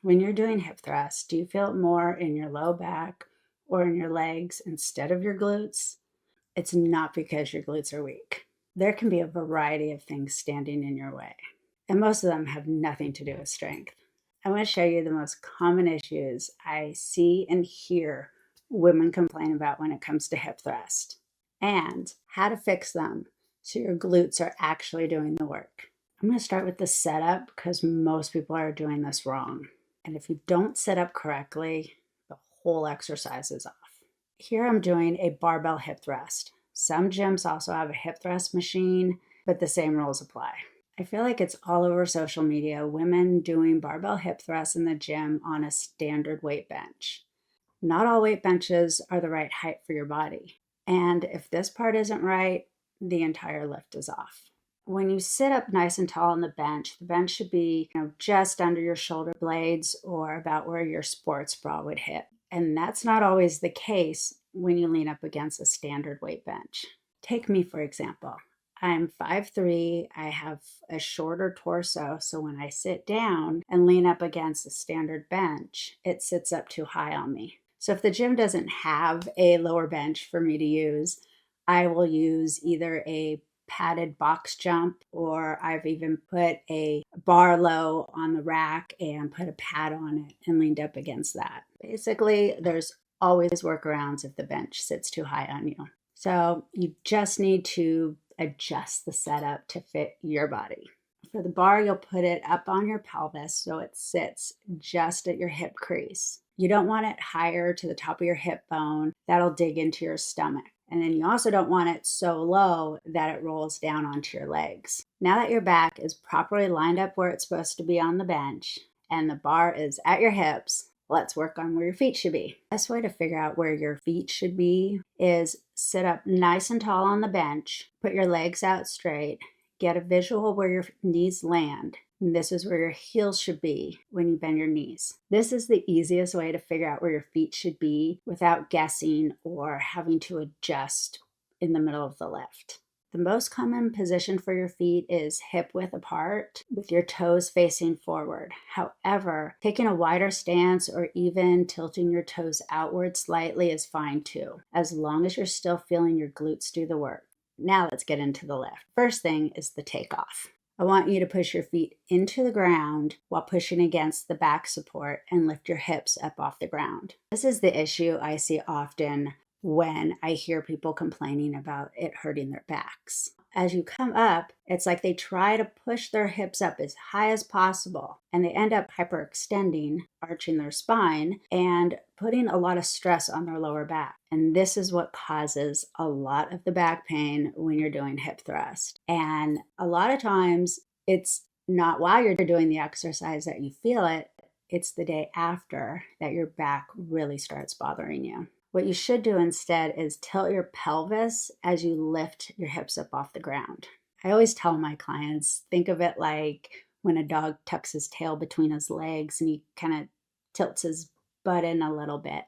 When you're doing hip thrusts, do you feel it more in your low back or in your legs instead of your glutes? It's not because your glutes are weak. There can be a variety of things standing in your way, and most of them have nothing to do with strength. I want to show you the most common issues I see and hear women complain about when it comes to hip thrust, and how to fix them so your glutes are actually doing the work. I'm going to start with the setup because most people are doing this wrong. And if you don't set up correctly, the whole exercise is off. Here I'm doing a barbell hip thrust. Some gyms also have a hip thrust machine, but the same rules apply. I feel like it's all over social media, women doing barbell hip thrusts in the gym on a standard weight bench. Not all weight benches are the right height for your body. And if this part isn't right, the entire lift is off. When you sit up nice and tall on the bench should be just under your shoulder blades or about where your sports bra would hit. And that's not always the case when you lean up against a standard weight bench. Take me, for example. I'm 5'3", I have a shorter torso, so when I sit down and lean up against a standard bench, it sits up too high on me. So if the gym doesn't have a lower bench for me to use, I will use either a padded box jump, or I've even put a bar low on the rack and put a pad on it and leaned up against that. Basically, there's always workarounds if the bench sits too high on you. So you just need to adjust the setup to fit your body. For the bar, you'll put it up on your pelvis so it sits just at your hip crease. You don't want it higher to the top of your hip bone. That'll dig into your stomach. And then you also don't want it so low that it rolls down onto your legs. Now that your back is properly lined up where it's supposed to be on the bench and the bar is at your hips, let's work on where your feet should be. The best way to figure out where your feet should be is sit up nice and tall on the bench, put your legs out straight, get a visual where your knees land. And this is where your heels should be when you bend your knees. This is the easiest way to figure out where your feet should be without guessing or having to adjust in the middle of the lift. The most common position for your feet is hip width apart with your toes facing forward. However, taking a wider stance or even tilting your toes outward slightly is fine too, as long as you're still feeling your glutes do the work. Now let's get into the lift. First thing is the takeoff. I want you to push your feet into the ground while pushing against the back support and lift your hips up off the ground. This is the issue I see often when I hear people complaining about it hurting their backs. As you come up, it's like they try to push their hips up as high as possible, and they end up hyperextending, arching their spine, and putting a lot of stress on their lower back. And this is what causes a lot of the back pain when you're doing hip thrust. And a lot of times, it's not while you're doing the exercise that you feel it, it's the day after that your back really starts bothering you. What you should do instead is tilt your pelvis as you lift your hips up off the ground. I always tell my clients, think of it like when a dog tucks his tail between his legs and he kind of tilts his butt in a little bit.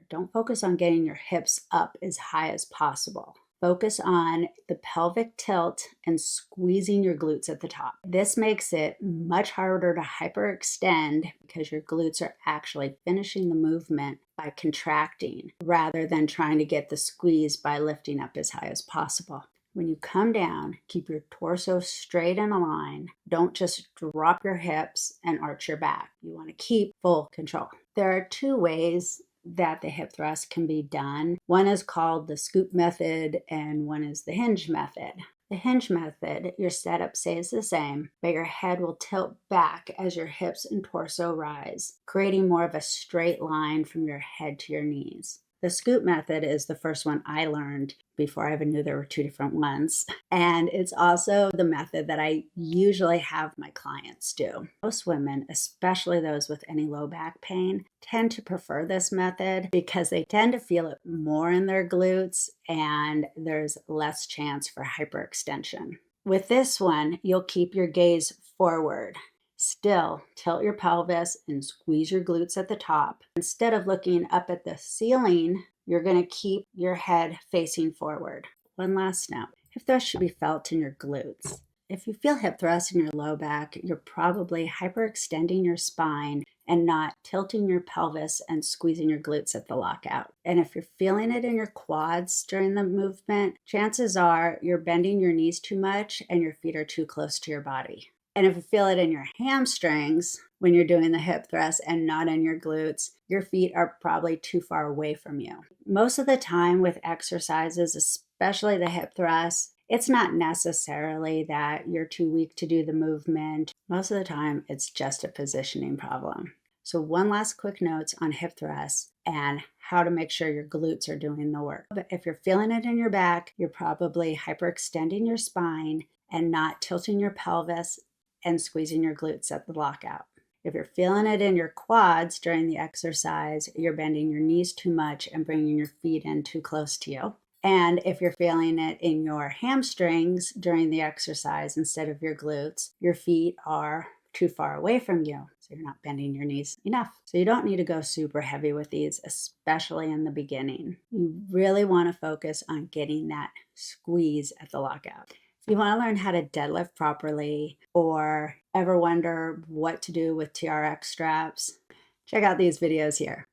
Don't focus on getting your hips up as high as possible. Focus on the pelvic tilt and squeezing your glutes at the top. This makes it much harder to hyperextend because your glutes are actually finishing the movement by contracting rather than trying to get the squeeze by lifting up as high as possible. When you come down, keep your torso straight in a line. Don't just drop your hips and arch your back. You want to keep full control. There are two ways that the hip thrust can be done. One is called the scoop method and one is the hinge method. The hinge method, your setup stays the same, but your head will tilt back as your hips and torso rise, creating more of a straight line from your head to your knees. The scoop method is the first one I learned before I even knew there were two different ones. And it's also the method that I usually have my clients do. Most women, especially those with any low back pain, tend to prefer this method because they tend to feel it more in their glutes and there's less chance for hyperextension. With this one, you'll keep your gaze forward. Still, tilt your pelvis and squeeze your glutes at the top. Instead of looking up at the ceiling, you're going to keep your head facing forward. One last note. Hip thrust should be felt in your glutes. If you feel hip thrusts in your low back, you're probably hyperextending your spine and not tilting your pelvis and squeezing your glutes at the lockout. And if you're feeling it in your quads during the movement, chances are you're bending your knees too much and your feet are too close to your body. And if you feel it in your hamstrings when you're doing the hip thrust and not in your glutes, your feet are probably too far away from you. Most of the time with exercises, especially the hip thrust, it's not necessarily that you're too weak to do the movement. Most of the time, it's just a positioning problem. So one last quick notes on hip thrusts and how to make sure your glutes are doing the work. But if you're feeling it in your back, you're probably hyperextending your spine and not tilting your pelvis and squeezing your glutes at the lockout. If you're feeling it in your quads during the exercise, you're bending your knees too much and bringing your feet in too close to you. And if you're feeling it in your hamstrings during the exercise instead of your glutes, your feet are too far away from you. So you're not bending your knees enough. So you don't need to go super heavy with these, especially in the beginning. You really want to focus on getting that squeeze at the lockout. If you want to learn how to deadlift properly or ever wonder what to do with TRX straps, check out these videos here.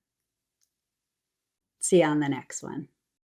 See you on the next one.